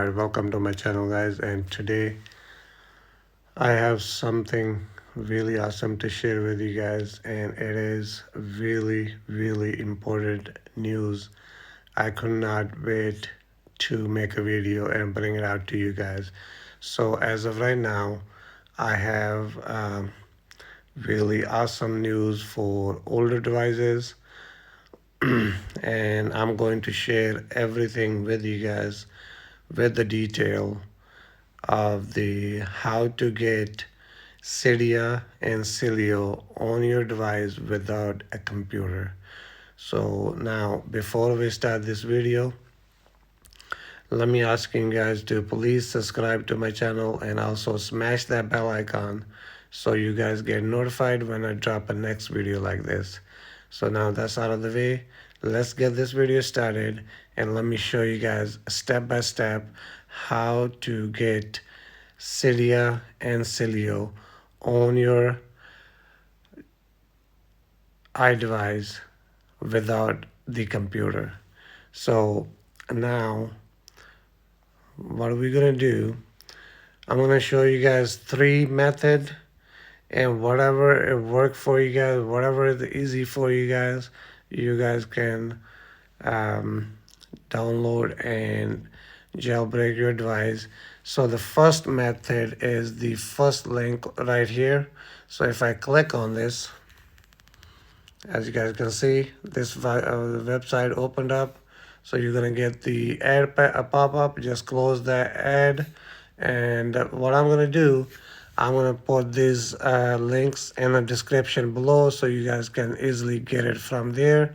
Alright, welcome to my channel, guys, and today I have something really awesome to share with you guys, and it is really important news. I could not wait to make a video and bring it out to you guys. So as of right now, I have really awesome news for older devices, and I'm going to share everything with you guys with the detail of the how to get Cydia and Sileo on your device without a computer. So now, before we start this video, let me ask you guys to please subscribe to my channel and also smash that bell icon so you guys get notified when I drop a next video like this. So now that's out of the way, let's get this video started and let me show you guys step by step how to get Cydia and Sileo on your iDevice without the computer. So now what are we gonna do? I'm gonna show you guys 3 methods, and whatever it worked for you guys, whatever is easy for you guys can download and jailbreak your device. So the first method is the first link right here. So if I click on this, as you guys can see, this website opened up. So you're gonna get the ad pop-up. Just close that ad, and what I'm gonna do, I'm gonna put these links in the description below so you guys can easily get it from there.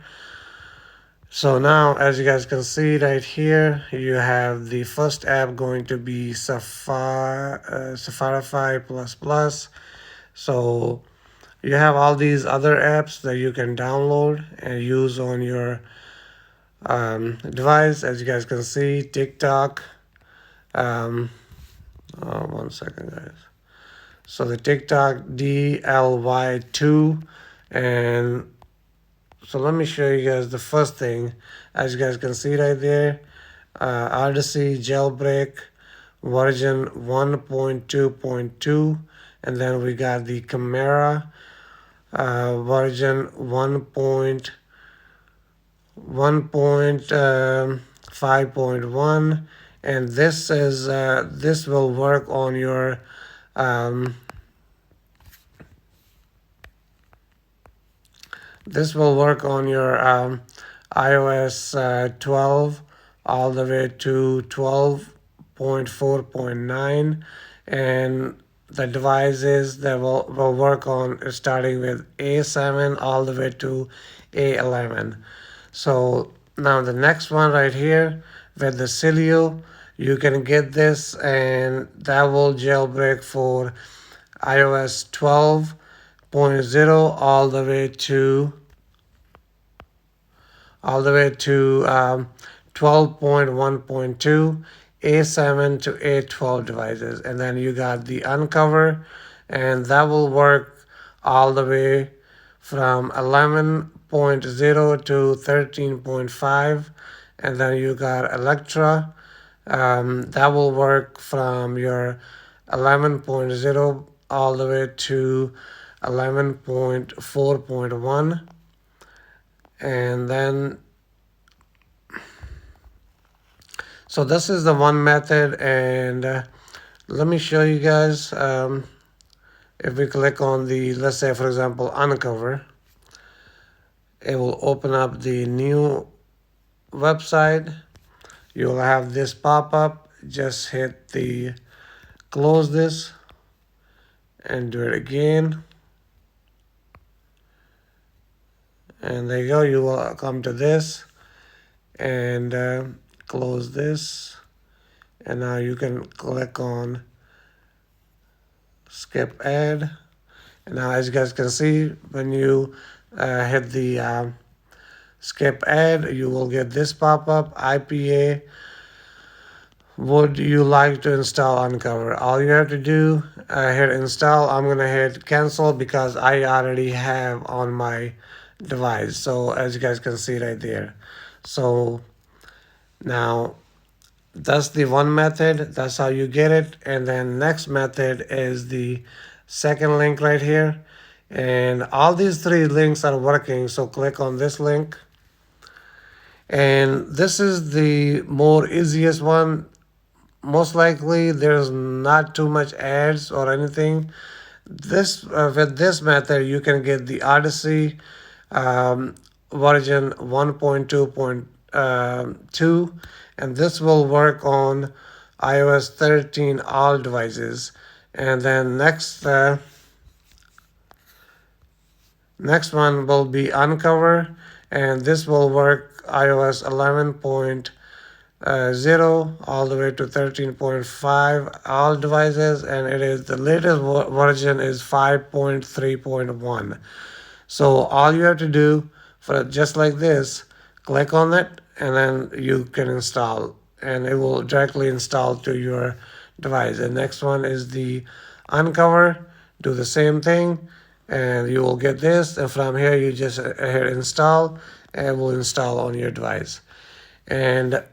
So now, as you guys can see right here, you have the first app going to be Safari++. So you have all these other apps that you can download and use on your device. As you guys can see, TikTok. One second, guys. So the TikTok DLY2, and so let me show you guys the first thing. As you guys can see right there, Odyssey Jailbreak version 1.2.2, and then we got the Camera version 1.5.1, and this is this will work on your iOS 12 all the way to 12.4.9, and the devices that will work on starting with A7 all the way to A11. So now the next one right here with the Sileo, you can get this, and that will jailbreak for iOS 12.0 all the way to 12.1.2, A7 to A12 devices. And then you got the Uncover, and that will work all the way from 11.0 to 13.5. And then you got Electra, that will work from your 11.0 all the way to 11.4.1. And then, so this is the one method, and let me show you guys. If we click on the, let's say for example, Uncover, it will open up the new website. You'll have this pop up. Just hit the close this and do it again, and there you go. You will come to this and close this, and now you can click on skip ad. And now, as you guys can see, when you hit the skip ad, you will get this pop-up. IPA, would you like to install Uncover? All you have to do, hit install. I'm gonna hit cancel because I already have on my device. So as you guys can see right there. So now That's the one method. That's how you get it. And then next method is the second link right here. And all these three links are working. So click on this link. And this is the more easiest one. Most likely there's not too much ads or anything. This with this method you can get the Odyssey version 1.2.2, and this will work on iOS 13 all devices. And then next one will be Uncover, and this will work iOS 11.0 all the way to 13.5 all devices, and it is the latest version is 5.3.1. So all you have to do for just like this, click on it and then you can install, and it will directly install to your device. The next one is the Uncover. Do the same thing and you will get this, and from here you just hit install and it will install on your device. And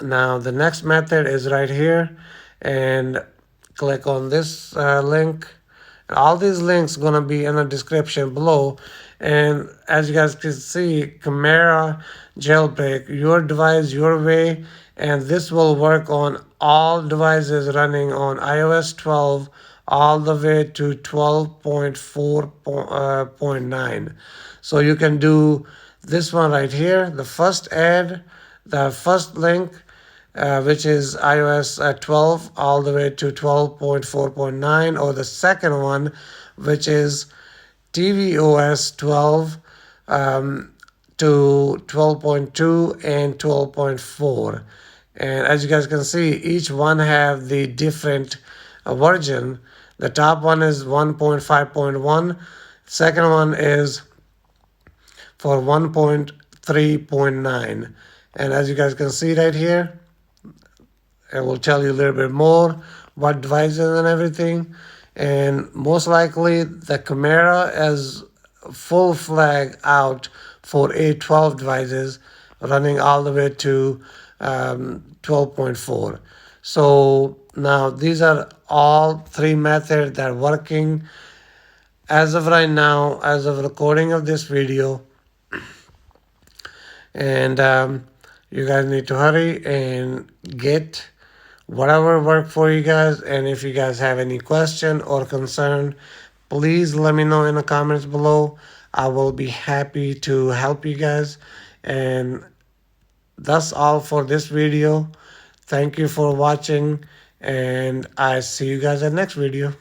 now the next method is right here, and click on this link. All these links gonna be in the description below. And as you guys can see, Camera Jailbreak, your device, your way, and this will work on all devices running on iOS 12 all the way to 12.4.9. So you can do this one right here, the first ad, the first link, which is iOS 12 all the way to 12.4.9, or the second one, which is tvOS 12 to 12.2 and 12.4. And as you guys can see, each one have the different version. The top one is 1.5.1. Second one is for 1.3.9. And as you guys can see right here, it will tell you a little bit more what devices and everything. And most likely the camera is full flag out for A12 devices running all the way to 12.4. So now these are all three methods that are working as of right now, as of recording of this video. And you guys need to hurry and get whatever worked for you guys. And if you guys have any question or concern, please let me know in the comments below. I will be happy to help you guys. And that's all for this video. Thank you for watching, and I see you guys in the next video.